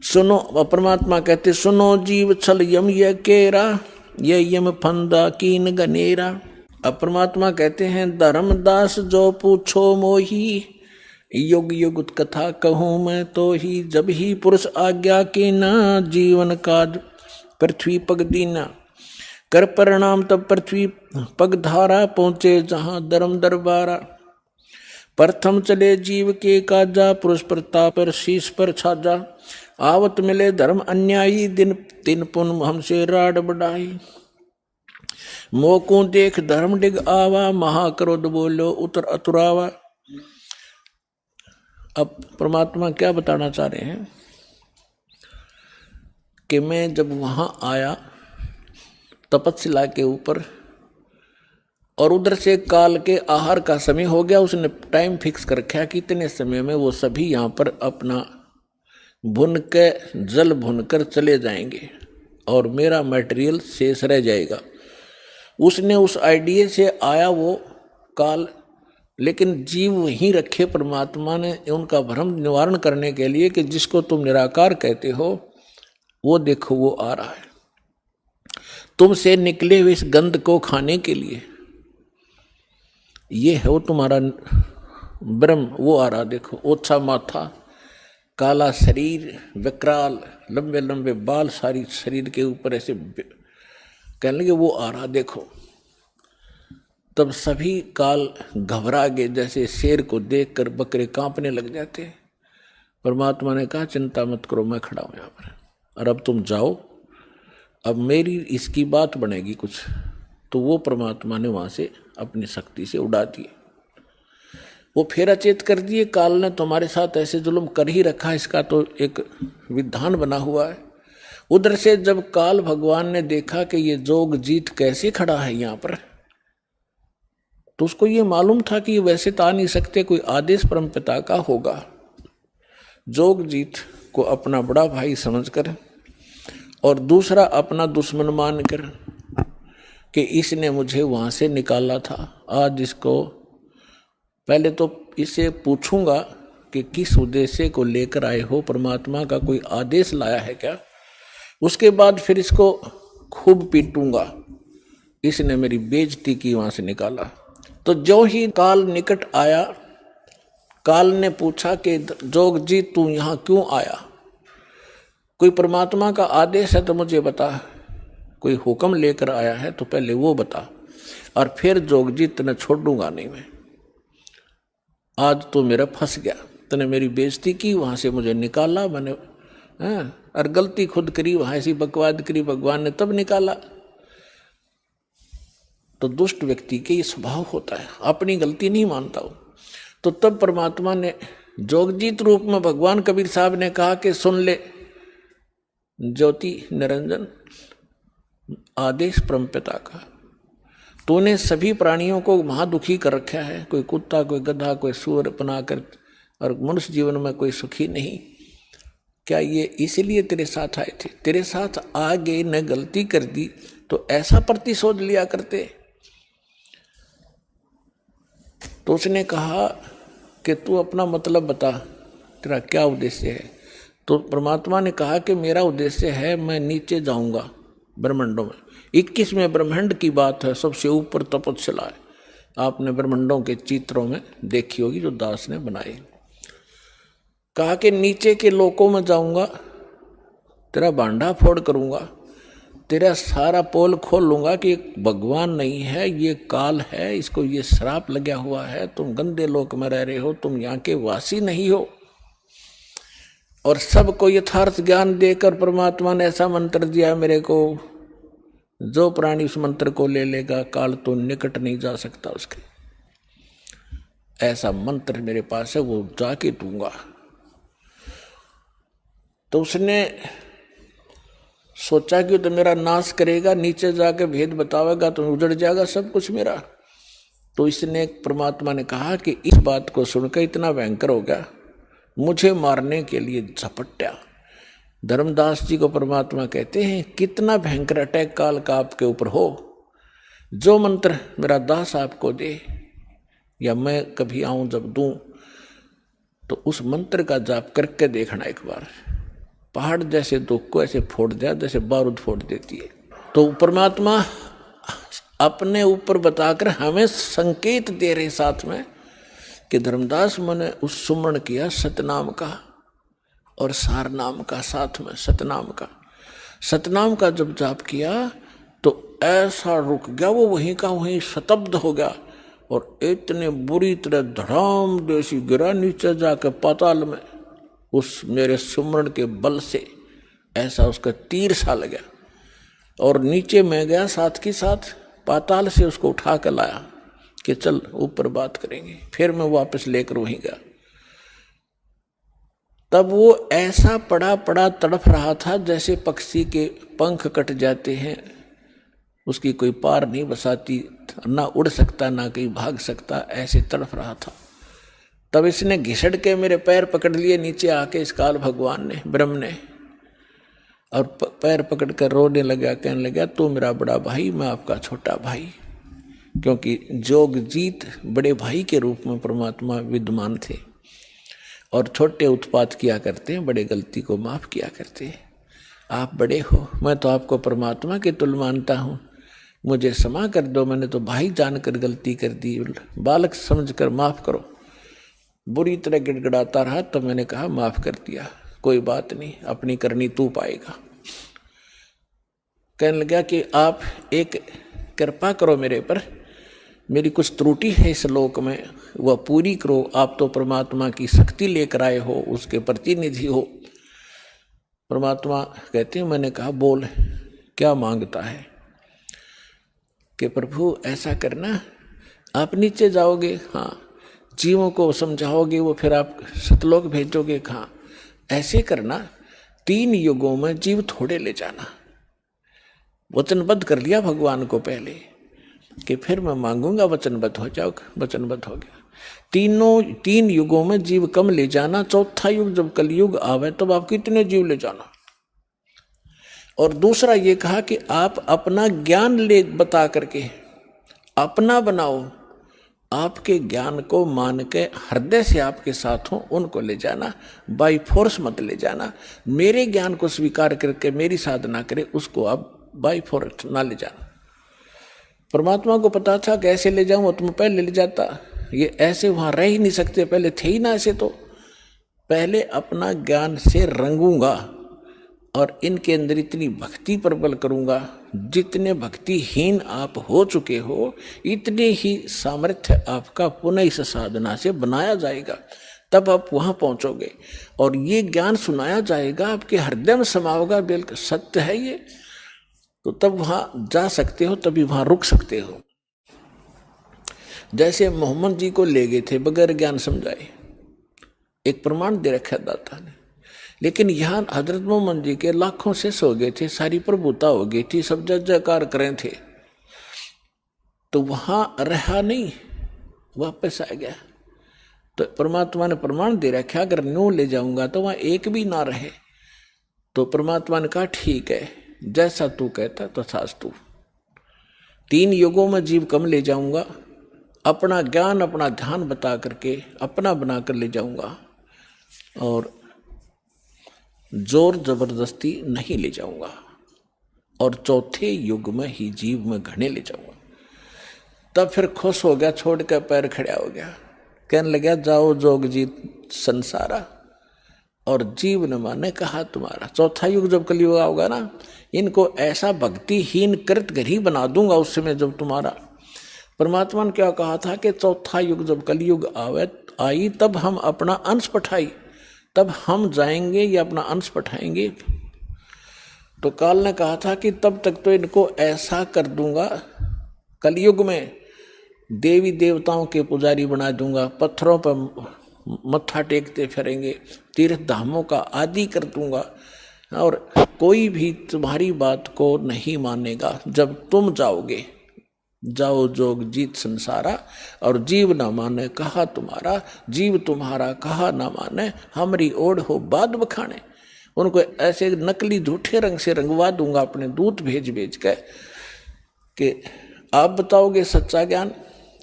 सुनो, परमात्मा कहते सुनो जीव छल यम ये केरा, ये यम फंदा कीन गनेरा। अब परमात्मा कहते हैं धर्मदास जो पूछो मोही, युग युग कथा कहूँ मैं तो ही। जब ही पुरुष आज्ञा की ना, जीवन काज पृथ्वी पग दीना। कर परिणाम तब पृथ्वी पग धारा, पहुंचे जहां धर्म दरबारा। प्रथम चले जीव के काजा, पुरुष प्रताप पर शीश पर छाजा। आवत मिले धर्म अन्यायी, दिन तीन पुन हमसे राड बढ़ाई। मोकू देख धर्म डिग आवा, महाक्रोध बोलो उतर अतुरावा। अब परमात्मा क्या बताना चाह रहे हैं कि मैं जब वहां आया तपस्या के ऊपर और उधर से काल के आहार का समय हो गया, उसने टाइम फिक्स कर रखा कि इतने समय में वो सभी यहाँ पर अपना भुन के जल भुनकर चले जाएंगे और मेरा मटेरियल शेष रह जाएगा। उसने उस आइडिया से आया वो काल, लेकिन जीव वहीं रखे परमात्मा ने उनका भ्रम निवारण करने के लिए कि जिसको तुम निराकार कहते हो वो देखो वो आ रहा है तुमसे निकले हुए इस गंध को खाने के लिए। ये है वो तुम्हारा ब्रह्म, वो आ रहा देखो। ओछा माथा, काला शरीर, विकराल, लंबे लंबे बाल सारी शरीर के ऊपर ऐसे कहने लगे वो आ रहा देखो। तब सभी काल घबरा गए, जैसे शेर को देखकर बकरे कांपने लग जाते। परमात्मा ने कहा चिंता मत करो, मैं खड़ा हूं यहाँ पर और अब तुम जाओ, अब मेरी इसकी बात बनेगी कुछ। तो वो परमात्मा ने वहां से अपनी शक्ति से उड़ा दिए, वो फिर अचेत कर दिए। काल ने तुम्हारे साथ ऐसे जुल्म कर ही रखा, इसका तो एक विधान बना हुआ है। उधर से जब काल भगवान ने देखा कि ये जोग जीत कैसे खड़ा है यहाँ पर, तो उसको ये मालूम था कि ये वैसे तो आ नहीं सकते, कोई आदेश परमपिता का होगा। जोग जीत को अपना बड़ा भाई समझकर और दूसरा अपना दुश्मन मानकर कि इसने मुझे वहां से निकाला था, आज इसको पहले तो इसे पूछूंगा कि किस उद्देश्य को लेकर आए हो, परमात्मा का कोई आदेश लाया है क्या। उसके बाद फिर इसको खूब पीटूंगा, इसने मेरी बेइज्जती की, वहां से निकाला। तो जो ही काल निकट आया, काल ने पूछा कि जोग जी तू यहां क्यों आया, कोई परमात्मा का आदेश है तो मुझे बता, कोई हुक्म लेकर आया है तो पहले वो बता, और फिर जोग जी तने छोड़ूंगा नहीं मैं। आज तो मेरा फंस गया, तने मेरी बेइज्जती की, वहां से मुझे निकाला मैंने, और गलती खुद करी, वहां ऐसी बकवाद करी, भगवान ने तब निकाला। तो दुष्ट व्यक्ति के ये स्वभाव होता है, अपनी गलती नहीं मानता हो। तो तब परमात्मा ने जोगजीत रूप में भगवान कबीर साहब ने कहा कि सुन ले ज्योति निरंजन, आदेश परमपिता का, तूने सभी प्राणियों को महादुखी कर रखा है, कोई कुत्ता, कोई गधा, कोई सूअर बनाकर, और मनुष्य जीवन में कोई सुखी नहीं। क्या ये इसीलिए तेरे साथ आए थे? तेरे साथ आगे न गलती कर दी तो ऐसा प्रतिशोध लिया करते। तो उसने कहा कि तू अपना मतलब बता, तेरा क्या उद्देश्य है। तो परमात्मा ने कहा कि मेरा उद्देश्य है मैं नीचे जाऊंगा ब्रह्मांडों में। 21वें ब्रह्मांड की बात है, सबसे ऊपर तपस्या है, आपने ब्रह्मांडों के चित्रों में देखी होगी जो दास ने बनाए। कहा कि नीचे के लोकों में जाऊंगा, तेरा भांडा फोड़ करूंगा, तेरा सारा पोल खोल लूंगा कि भगवान नहीं है, ये काल है, इसको ये श्राप लगा हुआ है, तुम गंदे लोक में रह रहे हो, तुम यहाँ के वासी नहीं हो। और सबको यथार्थ ज्ञान देकर परमात्मा ने ऐसा मंत्र दिया मेरे को, जो प्राणी उस मंत्र को ले लेगा काल तो निकट नहीं जा सकता उसके। ऐसा मंत्र मेरे पास है, वो जाके दूंगा। तो उसने सोचा कि तो मेरा नाश करेगा, नीचे जाके भेद बतावेगा तो उजड़ जाएगा सब कुछ मेरा। तो इसने परमात्मा ने कहा कि इस बात को सुनकर इतना भयंकर हो गया, मुझे मारने के लिए झपट्या। धर्मदास जी को परमात्मा कहते हैं कितना भयंकर अटैक काल का आपके ऊपर हो, जो मंत्र मेरा दास आपको दे या मैं कभी आऊं जब दूं, तो उस मंत्र का जाप करके देखना एक बार, पहाड़ जैसे दुख को ऐसे फोड़ दिया जैसे बारूद फोड़ देती है। तो परमात्मा अपने ऊपर बताकर हमें संकेत दे रहे साथ में कि धर्मदास मैंने उस सुमरण किया सतनाम का और सार नाम का, साथ में सतनाम का। सतनाम का जब जाप किया तो ऐसा रुक गया वो, वहीं का वहीं शतब्द हो गया और इतने बुरी तरह धड़ाम देसी गिरा नीचे जाकर पाताल में। उस मेरे सुमरण के बल से ऐसा उसका तीर सा लगा और नीचे मैं गया, साथ के साथ पाताल से उसको उठा कर लाया कि चल ऊपर बात करेंगे। फिर मैं वापस लेकर वहीं गया। तब वो ऐसा पड़ा पड़ा तड़फ रहा था जैसे पक्षी के पंख कट जाते हैं, उसकी कोई पार नहीं बसाती, ना उड़ सकता ना कहीं भाग सकता, ऐसे तड़फ रहा था। तब इसने घिसड़ के मेरे पैर पकड़ लिए नीचे आके, इस काल भगवान ने, ब्रह्म ने, और पैर पकड़ कर रोने लगा, कहने लगा तू मेरा बड़ा भाई, मैं आपका छोटा भाई। क्योंकि जोगजीत बड़े भाई के रूप में परमात्मा विद्यमान थे और छोटे उत्पात किया करते हैं, बड़े गलती को माफ किया करते हैं। आप बड़े हो, मैं तो आपको परमात्मा के तुल्य मानता हूँ, मुझे क्षमा कर दो, मैंने तो भाई जानकर गलती कर दी, बालक समझकर माफ करो। बुरी तरह गिड़गिड़ाता रहा, तब मैंने कहा माफ कर दिया, कोई बात नहीं, अपनी करनी तू पाएगा। कहने लगा कि आप एक कृपा करो मेरे पर, मेरी कुछ त्रुटि है इस लोक में, वह पूरी करो। आप तो परमात्मा की शक्ति लेकर आए हो, उसके प्रतिनिधि हो। परमात्मा कहते हैं, मैंने कहा बोल क्या मांगता है? कि प्रभु ऐसा करना, आप नीचे जाओगे, हाँ, जीवों को समझाओगे, वो फिर आप सतलोक भेजोगे, हाँ, ऐसे करना, 3 युगों में जीव थोड़े ले जाना। वचनबद्ध कर लिया भगवान को पहले कि फिर मैं मांगूंगा, वचनबद्ध हो जाओ, वचनबद्ध हो गया। 3 युगों में जीव कम ले जाना, चौथा युग जब कलयुग आवे तब आप कितने जीव ले जाना। और दूसरा ये कहा कि आप अपना ज्ञान ले बता करके अपना बनाओ, आपके ज्ञान को मान के हृदय से आपके साथ हो उनको ले जाना, बाई फोर्स मत ले जाना। मेरे ज्ञान को स्वीकार करके मेरी साधना करे उसको आप बाई फोर्स ना ले जाना। परमात्मा को पता था कैसे ले जाऊं, तुम पहले ले जाता, ये ऐसे वहां रह ही नहीं सकते, पहले थे ही ना ऐसे, तो पहले अपना ज्ञान से रंगूंगा और इनके अंदर इतनी भक्ति प्रबल करूंगा, जितने भक्तिहीन आप हो चुके हो इतने ही सामर्थ्य आपका पुनः इस साधना से बनाया जाएगा, तब आप वहां पहुंचोगे और ये ज्ञान सुनाया जाएगा, आपके हृदय में समाओगा, बिल्कुल सत्य है ये, तो तब वहां जा सकते हो, तभी वहां रुक सकते हो। जैसे मोहम्मद जी को ले गए थे बगैर ज्ञान समझाए, एक प्रमाण दे रखा दाता ने, लेकिन यहाँ हजरत मोहम्मद जी के लाखों से सो गए थे, सारी प्रभुता हो गई थी, सब जय जयकार करें थे, तो वहां रहा नहीं, वापस आ गया। तो परमात्मा ने प्रमाण दे रखा, अगर न्यू ले जाऊंगा तो वहां एक भी ना रहे। तो परमात्मा ने कहा ठीक है, जैसा तू कहता तथास्तु। 3 युगों में जीव कम ले जाऊंगा, अपना ज्ञान अपना ध्यान बता करके अपना बना कर ले जाऊंगा, और जोर जबरदस्ती नहीं ले जाऊंगा, और चौथे युग में ही जीव में घने ले जाऊंगा। तब फिर खुश हो गया, छोड़ कर पैर खड़ा हो गया, कहने लगा जाओ जोग जीत संसारा, और जीव न माने कहा तुम्हारा। चौथा युग जब कलयुग होगा ना, इनको ऐसा भक्तिहीन कृत घर ही बना दूंगा उस समय जब तुम्हारा। परमात्मा ने क्या कहा था कि चौथा युग जब कलयुग आई तब हम अपना अंश पठाई, तब हम जाएंगे या अपना अंश पठाएंगे। तो काल ने कहा था कि तब तक तो इनको ऐसा कर दूंगा, कलयुग में देवी देवताओं के पुजारी बना दूंगा, पत्थरों पर मत्था टेकते फिरेंगे, तीर्थ धामों का आदि कर दूंगा, और कोई भी तुम्हारी बात को नहीं मानेगा। जब तुम जाओगे, जाओ जोग जीत संसारा, और जीव न माने कहा तुम्हारा, जीव तुम्हारा कहा न माने, हमारी ओढ़ हो बाद बखाने। उनको ऐसे नकली झूठे रंग से रंगवा दूंगा अपने दूत भेज भेज के कि आप बताओगे सच्चा ज्ञान,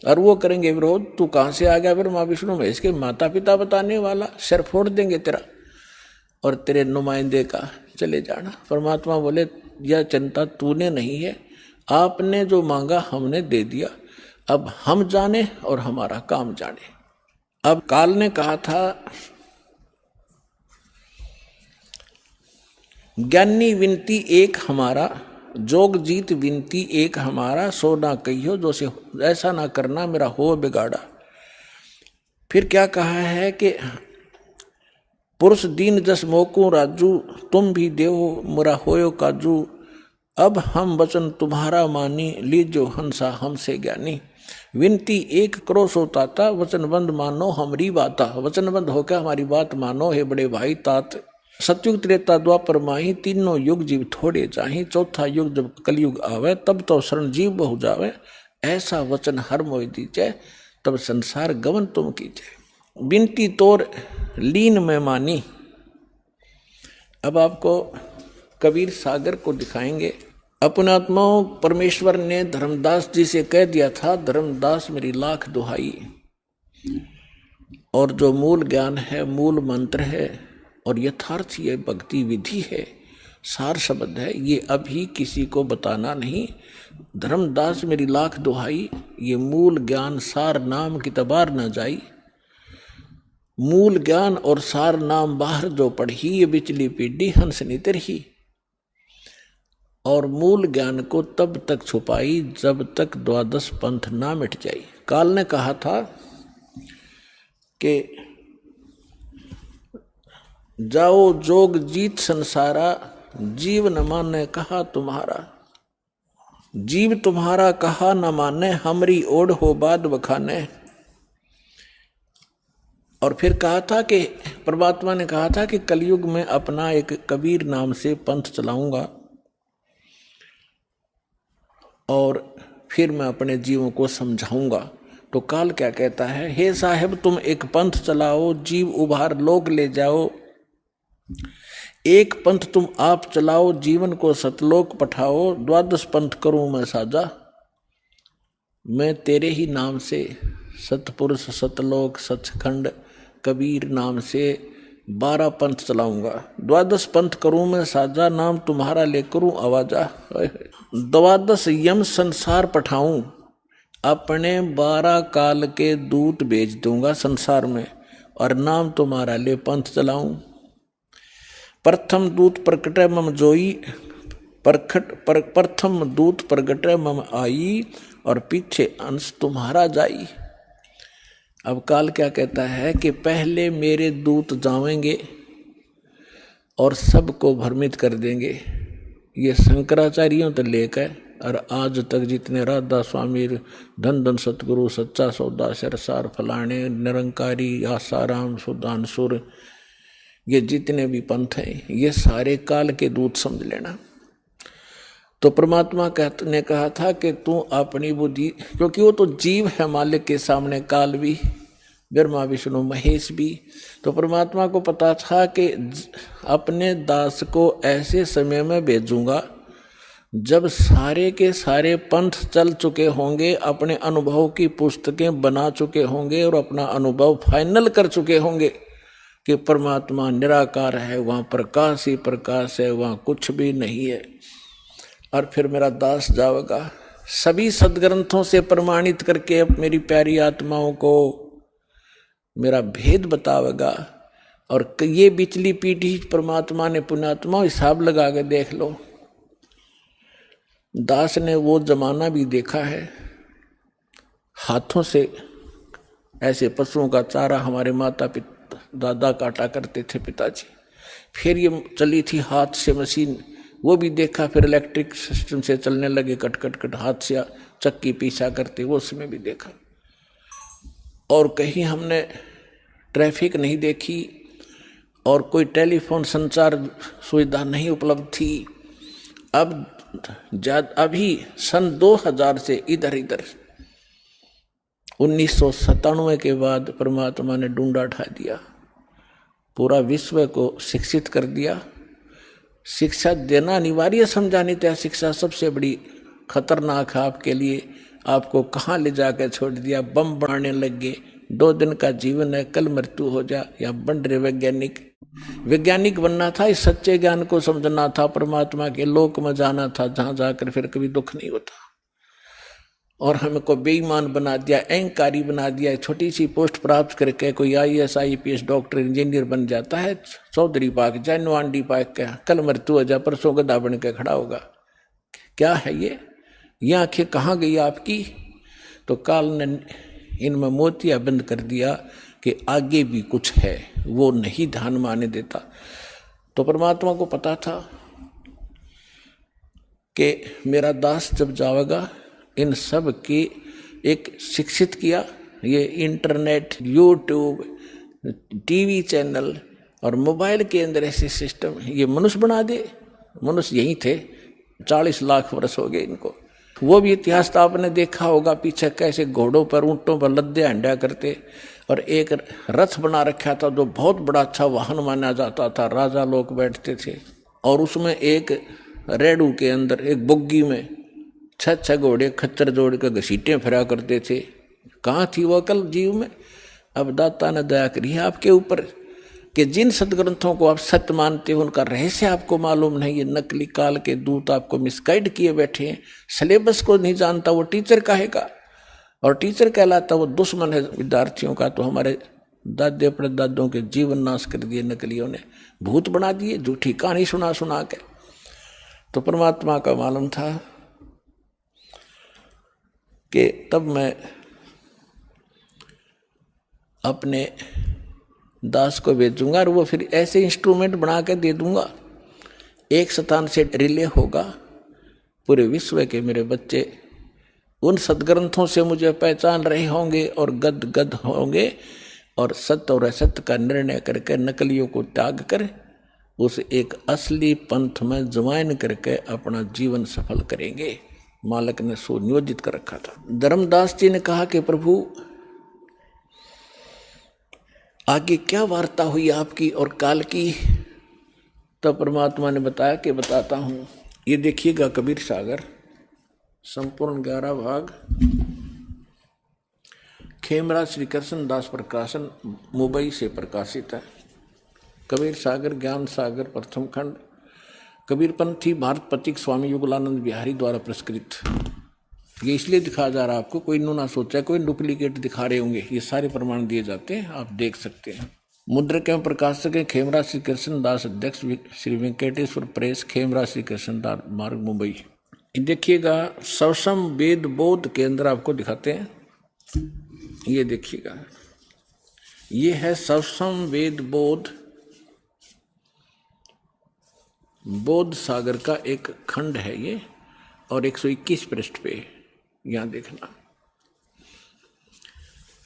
और वो करेंगे विरोध। तू कहाँ से आ गया फिर माँ विष्णु महेश के माता पिता बताने वाला, सिर फोड़ देंगे तेरा और तेरे नुमाइंदे का, चले जाना। परमात्मा बोले यह चिंता तूने नहीं है, आपने जो मांगा हमने दे दिया, अब हम जाने और हमारा काम जाने। अब काल ने कहा था ज्ञानी विनती एक हमारा, जोग जीत विनती एक हमारा, सो ना कहियो जो से ऐसा ना करना मेरा हो बिगाड़ा। फिर क्या कहा है कि पुरुष दीन जस मोको राजू, तुम भी देहो मुरा होयो काजू। अब हम वचन तुम्हारा मानी, लीजो हंसा हमसे ज्ञानी। विनती एक करो सो ताता, वचनबंद मानो हमारी बाता। वचनबंद होकर हमारी बात मानो हे बड़े भाई तात। सतयुग त्रेता द्वापर माही, तीनों युग जीव थोड़े चाही। चौथा युग जब कलयुग आवे, तब तो शरण जीव बहु जावे। ऐसा वचन हर मोहि दीजे, तब संसार गमन तुम कीजे। बिनती तोर लीन में मानी। अब आपको कबीर सागर को दिखाएंगे। अपने आत्माओं परमेश्वर ने धर्मदास जी से कह दिया था, धर्मदास मेरी लाख दुहाई। और जो मूल ज्ञान है, मूल मंत्र है और यथार्थ ये भक्ति विधि है, सार शब्द है, ये अभी किसी को बताना नहीं। धर्मदास मेरी लाख दुहाई, ये मूल ज्ञान सार नाम की तबार न जाई। मूल ज्ञान और सार नाम बाहर जो पढ़ी, ये बिचली पीढ़ी हंस नितर ही। और मूल ज्ञान को तब तक छुपाई जब तक द्वादश पंथ ना मिट जाई। काल ने कहा था कि जाओ जोग जीत संसारा, जीव न माने कहा तुम्हारा। जीव तुम्हारा कहा न माने, हमरी ओढ़ हो बाद बखाने। और फिर कहा था कि परमात्मा ने कहा था कि कलयुग में अपना एक कबीर नाम से पंथ चलाऊंगा और फिर मैं अपने जीवों को समझाऊंगा। तो काल क्या कहता है, हे साहेब तुम एक पंथ चलाओ, जीव उभार लोक ले जाओ। एक पंथ तुम आप चलाओ, जीवन को सतलोक पठाओ। द्वादश पंथ करूं मैं साजा, मैं तेरे ही नाम से सतपुरुष सतलोक सचखंड कबीर नाम से 12 पंथ चलाऊंगा। द्वादश पंथ करूं मैं साजा, नाम तुम्हारा ले करूं आवाजा। द्वादश यम संसार पठाऊं, अपने 12 काल के दूत भेज दूंगा संसार में, और नाम तुम्हारा ले पंथ चलाऊं। प्रथम दूत प्रकटे मम जोई, प्रथम दूत प्रगटे मम आई, और पीछे अंश तुम्हारा जाई। अब काल क्या कहता है कि पहले मेरे दूत जावेंगे और सबको भ्रमित कर देंगे। ये शंकराचार्यों तो लेकर और आज तक जितने राधा स्वामी, धन धन सतगुरु, सच्चा सौदा, सरसार फलाने, निरंकारी, आसाराम, सुदानसुर, ये जितने भी पंथ हैं, ये सारे काल के दूत समझ लेना। तो परमात्मा ने कहा था कि तू अपनी बुद्धि, क्योंकि वो तो जीव है मालिक के सामने, काल भी, ब्रह्मा विष्णु महेश भी। तो परमात्मा को पता था कि अपने दास को ऐसे समय में भेजूंगा जब सारे के सारे पंथ चल चुके होंगे, अपने अनुभव की पुस्तकें बना चुके होंगे और अपना अनुभव फाइनल कर चुके होंगे कि परमात्मा निराकार है, वहाँ प्रकाश ही प्रकाश है, वहाँ कुछ भी नहीं है। और फिर मेरा दास जाएगा सभी सदग्रंथों से प्रमाणित करके मेरी प्यारी आत्माओं को मेरा भेद बतावेगा। और ये बिचली पीढ़ी परमात्मा ने, पुण्यात्मा हिसाब लगा के देख लो, दास ने वो जमाना भी देखा है, हाथों से ऐसे पशुओं का चारा हमारे माता पिता दादा काटा करते थे पिताजी। फिर ये चली थी हाथ से मशीन, वो भी देखा। फिर इलेक्ट्रिक सिस्टम से चलने लगे, कट कट कट हाथ से चक्की पीसा करते, वो उसमें भी देखा। और कहीं हमने ट्रैफिक नहीं देखी और कोई टेलीफोन संचार सुविधा नहीं उपलब्ध थी। अभी सन 2000 से इधर 1997 के बाद परमात्मा ने डूंडा उठा दिया, पूरा विश्व को शिक्षित कर दिया। शिक्षा देना अनिवार्य समझा, नहीं तो शिक्षा सबसे बड़ी खतरनाक है आपके लिए। आपको कहाँ ले जाकर छोड़ दिया, बम बनाने लग गए। 2 दिन का जीवन है, कल मृत्यु हो जा। या बन रहे वैज्ञानिक बनना था, इस सच्चे ज्ञान को समझना था, परमात्मा के लोक में जाना था, जहाँ जाकर फिर कभी दुख नहीं होता। और हमको बेईमान बना दिया, अहंकारी बना दिया। छोटी सी पोस्ट प्राप्त करके कोई IAS IPS डॉक्टर इंजीनियर बन जाता है, चौधरी पाक जाए, नवांडी पाक का, कल मृत्यु हो जाए, परसों गधा बन के खड़ा होगा। क्या है ये आंखें कहाँ गई आपकी? तो काल ने इनमें मोतिया बंद कर दिया कि आगे भी कुछ है, वो नहीं ध्यान में आने देता। तो परमात्मा को पता था कि मेरा दास जब जाएगा, इन सब की एक शिक्षित किया, ये इंटरनेट, यूट्यूब, टीवी चैनल और मोबाइल के अंदर ऐसे सिस्टम ये मनुष्य बना दे। मनुष्य यही थे, 40 लाख वर्ष हो गए इनको। वो भी इतिहास तो आपने देखा होगा, पीछे कैसे घोड़ों पर, ऊंटों पर लद्दे हंडा करते, और एक रथ बना रखा था जो बहुत बड़ा अच्छा वाहन माना जाता था, राजा लोग बैठते थे, और उसमें एक रेड़ू के अंदर एक बुग्गी में 6 घोड़े खच्चर जोड़ कर घसीटे फिरा करते थे। कहाँ थी वो अकल जीव में? अब दाता ने दया करी है आपके ऊपर कि जिन सदग्रंथों को आप सत्य मानते हो उनका रहस्य आपको मालूम नहीं। ये नकली काल के दूत आपको मिसगाइड किए बैठे हैं। सिलेबस को नहीं जानता वो टीचर कहेगा, और टीचर कहलाता वो दुश्मन है विद्यार्थियों का। तो हमारे दादे परदादों के जीवन नाश कर दिए नकलियों ने, भूत बना दिए, झूठी कहानी सुना सुना के। तो परमात्मा का मालूम था कि तब मैं अपने दास को भेजूंगा और वो फिर ऐसे इंस्ट्रूमेंट बना के दे दूंगा, एक स्थान से रिले होगा पूरे विश्व के मेरे बच्चे उन सदग्रंथों से मुझे पहचान रहे होंगे और गद गद होंगे, और सत्य और असत्य का निर्णय करके नकलियों को त्याग कर उस एक असली पंथ में ज्वाइन करके अपना जीवन सफल करेंगे। मालिक ने सुनियोजित कर रखा था। धर्मदास जी ने कहा कि प्रभु आगे क्या वार्ता हुई आपकी और काल की? तो परमात्मा ने बताया कि बताता हूँ। ये देखिएगा कबीर सागर संपूर्ण 11 भाग, खेमराज श्री कृष्ण दास प्रकाशन मुंबई से प्रकाशित है। कबीर सागर ज्ञान सागर प्रथम खंड, कबीरपंथी भारत पथिक स्वामी युगलानंद बिहारी द्वारा पुरस्कृत। ये इसलिए दिखाया जा रहा है आपको, कोई ना सोचा कोई डुप्लीकेट दिखा रहे होंगे, ये सारे प्रमाण दिए जाते हैं, आप देख सकते हैं। मुद्रक एवं प्रकाशक है खेमराज श्री कृष्ण दास, अध्यक्ष श्री वेंकटेश्वर प्रेस, खेमराज श्री कृष्ण दास मार्ग मुंबई। देखिएगा सवसम वेद बोध के अंदर आपको दिखाते हैं, ये देखिएगा ये है सवसम वेद बोध, बोध सागर का एक खंड है ये, और 121 पृष्ठ पे यहां देखना।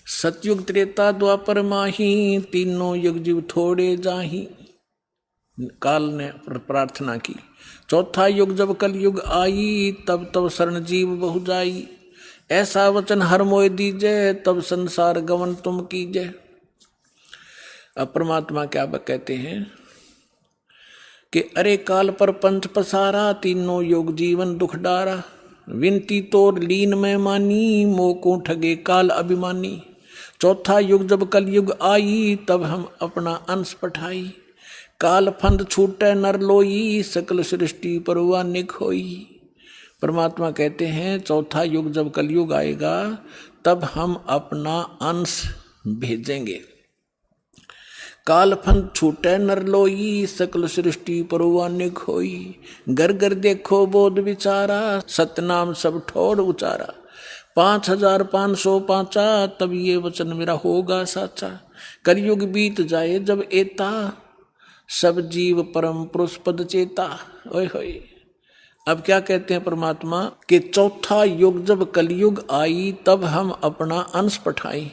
सतयुग त्रेता द्वापर माही, तीनों युग जीव थोड़े जाही। काल ने प्रार्थना की। चौथा युग जब कल युग आई, तब तब शरण जीव बहु जाई। ऐसा वचन हर मोय दीजय, तब संसार गमन तुम कीजय। अब परमात्मा क्या कहते हैं कि अरे काल पर पंथ पसारा, तीनों युग जीवन दुख डारा। विनती तोर लीन में मानी, मोको ठगे काल अभिमानी। चौथा युग जब कल युग आई, तब हम अपना अंश पठाई। काल फंद छूटे नर लोई, सकल सृष्टि परवा निक होई। परमात्मा कहते हैं चौथा युग जब कलयुग आएगा तब हम अपना अंश भेजेंगे। काल फंद छूटे नर लोई, सकल सृष्टि परवा निक होई। घर घर देखो बोध विचारा, सतनाम सब ठोर उचारा। 5505 तब ये वचन मेरा होगा साचा। कलयुग बीत जाए जब एता, सब जीव परम पुरुष पद चेता। ओए होए, अब क्या कहते हैं परमात्मा कि चौथा युग जब कलयुग आई, तब हम अपना अंश पठाई।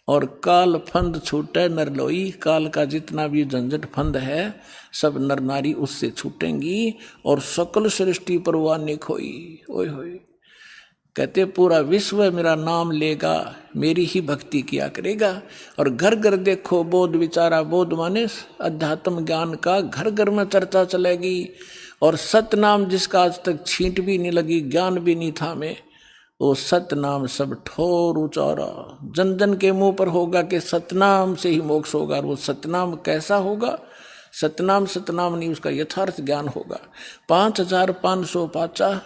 और काल फंद छूटे नर लोई, काल का जितना भी झंझट फंद है सब नर नारी उससे छूटेंगी, और सकल सृष्टि परवा निक होई। ओए होए, कहते पूरा विश्व मेरा नाम लेगा, मेरी ही भक्ति किया करेगा। और घर घर देखो बोध विचारा, बोध माने अध्यात्म ज्ञान का घर घर में चर्चा चलेगी। और सतनाम जिसका आज तक छींट भी नहीं लगी, ज्ञान भी नहीं था में, वो सतनाम सब ठोर उचारा। जन जन के मुंह पर होगा कि सतनाम से ही मोक्ष होगा। और वो सतनाम कैसा होगा? सतनाम सतनाम नहीं, उसका यथार्थ ज्ञान होगा। 5505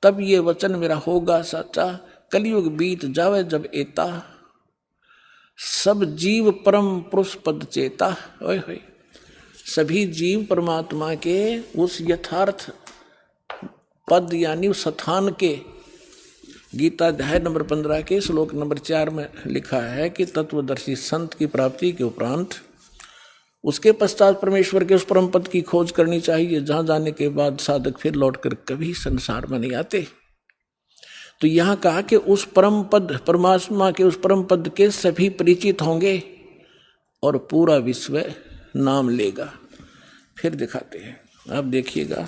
तब ये वचन मेरा होगा सच्चा। कलयुग बीत जावे जब एता, सब जीव परम पुरुष पद चेता। ओए होए, सभी जीव परमात्मा के उस यथार्थ पद यानी उस स्थान के गीता अध्याय नंबर 15 के श्लोक नंबर 4 में लिखा है कि तत्वदर्शी संत की प्राप्ति के उपरांत उसके पश्चात परमेश्वर के उस परम पद की खोज करनी चाहिए जहां जाने के बाद साधक फिर लौटकर कभी संसार में नहीं आते। तो यहां कहा कि उस परम पद, परमात्मा के उस परम पद के सभी परिचित होंगे और पूरा विश्व नाम लेगा। फिर दिखाते हैं, आप देखिएगा,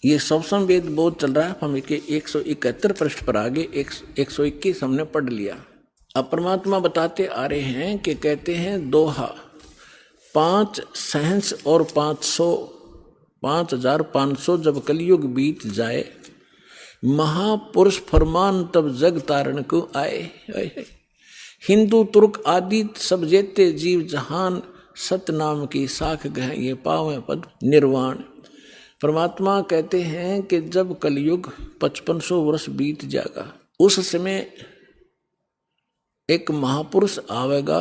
ये सवसम वेद बोध चल रहा है। हम इसके 171 पृष्ठ पर आगे 121 हमने पढ़ लिया। अब परमात्मा बताते आ रहे हैं कि कहते हैं दोहा 5 सहंस और 5500 जब कलयुग बीत जाए, महापुरुष फरमान तब जग तारण को आए। हिंदू तुर्क आदि सब जेते जीव जहान, सतनाम की साख गह ये पावे पद निर्वाण। परमात्मा कहते हैं कि जब कलयुग 5500 वर्ष बीत जाएगा, उस समय एक महापुरुष आवेगा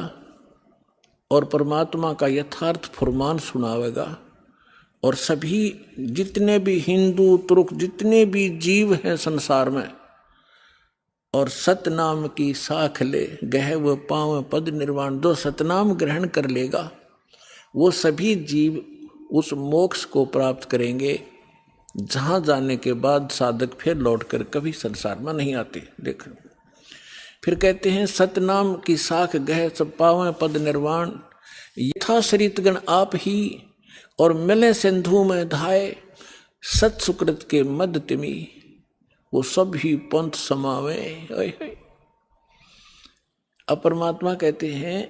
और परमात्मा का यथार्थ फरमान सुनावेगा, और सभी जितने भी हिंदू तुर्क जितने भी जीव हैं संसार में, और सतनाम की साख ले गह व पाव पद निर्वाण। जो सतनाम ग्रहण कर लेगा वो सभी जीव उस मोक्ष को प्राप्त करेंगे जहां जाने के बाद साधक फिर लौटकर कभी संसार में नहीं आते। देखो फिर कहते हैं सतनाम की साख गह सब पावें पद निर्वाण, यथा सरितगण आप ही और मिले सिंधु में धाये, सत सुकृत के मद तिमी वो सब ही पंथ समावे। अब परमात्मा कहते हैं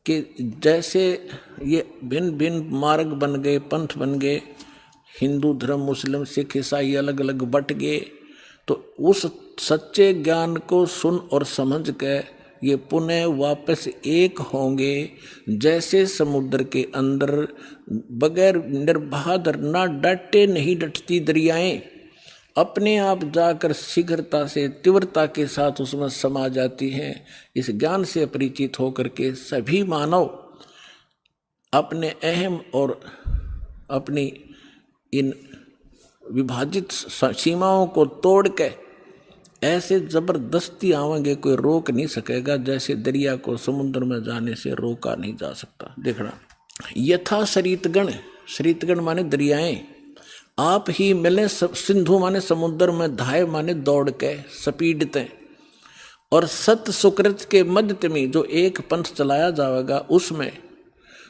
कि जैसे ये भिन्न भिन्न मार्ग बन गए, पंथ बन गए, हिंदू धर्म, मुस्लिम, सिख, ईसाई अलग अलग बट गए, तो उस सच्चे ज्ञान को सुन और समझ के ये पुनः वापस एक होंगे। जैसे समुद्र के अंदर बगैर निर्बाध ना डटे नहीं डटती दरियाएं, अपने आप जाकर शीघ्रता से तीव्रता के साथ उसमें समा जाती हैं। इस ज्ञान से परिचित होकर के सभी मानव अपने अहम और अपनी इन विभाजित सीमाओं को तोड़ के ऐसे जबरदस्ती आवेंगे, कोई रोक नहीं सकेगा, जैसे दरिया को समुद्र में जाने से रोका नहीं जा सकता। देखना, यथा सरितगण, सरितगण माने दरियाएं, आप ही मिले सिंधु माने समुद्र में, धाय माने दौड़ के सपीडते, और सत सुकृत के मध्य में जो एक पंथ चलाया जाएगा उसमें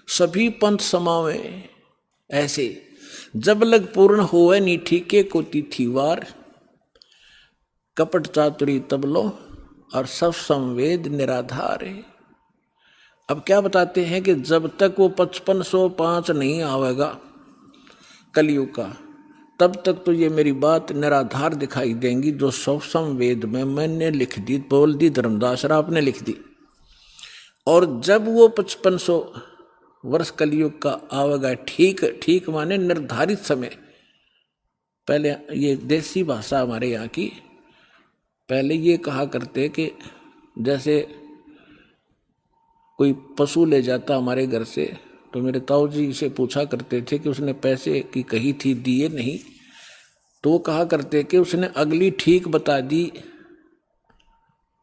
सभी पंथ समावे। ऐसे जब लग पूर्ण होवे नी ठीके को तिथिवार, कपट चातुरी तब लो और सब संवेद निराधार है। अब क्या बताते हैं कि जब तक वो 5505 नहीं आवेगा कलयुग का, तब तक तो ये मेरी बात निराधार दिखाई देंगी जो सब संवेद में मैंने लिख दी, बोल दी, धर्मदास आपने लिख दी। और जब वो 5500 वर्ष कलयुग का आवेगा, ठीक ठीक माने निर्धारित समय। पहले ये देसी भाषा हमारे यहाँ की, पहले ये कहा करते कि जैसे कोई पशु ले जाता हमारे घर से, तो मेरे ताऊ जी से पूछा करते थे कि उसने पैसे की कही थी, दिए नहीं, तो वो कहा करते कि उसने अगली ठीक बता दी,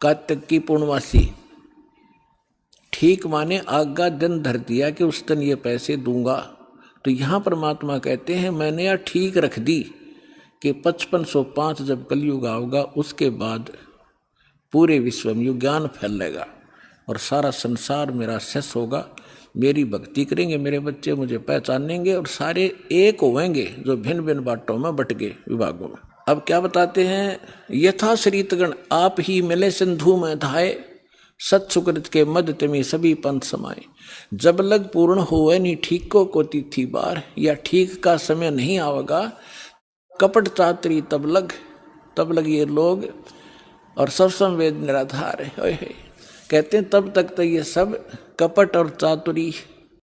कार्तिक की पूर्णमासी। ठीक माने आगा दिन धर दिया कि उस दिन ये पैसे दूंगा। तो यहाँ परमात्मा कहते हैं मैंने यह ठीक रख दी कि 5505 जब कलयुग आओगा उसके बाद पूरे विश्व में ज्ञान फैलेगा और सारा संसार मेरा शेष होगा। मेरी भक्ति करेंगे मेरे बच्चे, मुझे पहचानेंगे और सारे एक होंगे जो भिन्न भिन्न बाटों में बट गए विभागों में। अब क्या बताते हैं, यथा सरितगण आप ही मिले सिंधु में धाये, सत सुकृत के मध्य तमी सभी पंथ समाये। जब लग पूर्ण होवे नी ठीको को तिथि बार, या ठीक का समय नहीं आवेगा, कपट चातुरी तब लग ये लोग और सब संवेद निराधार है। कहते हैं तब तक तो ये सब कपट और चातुरी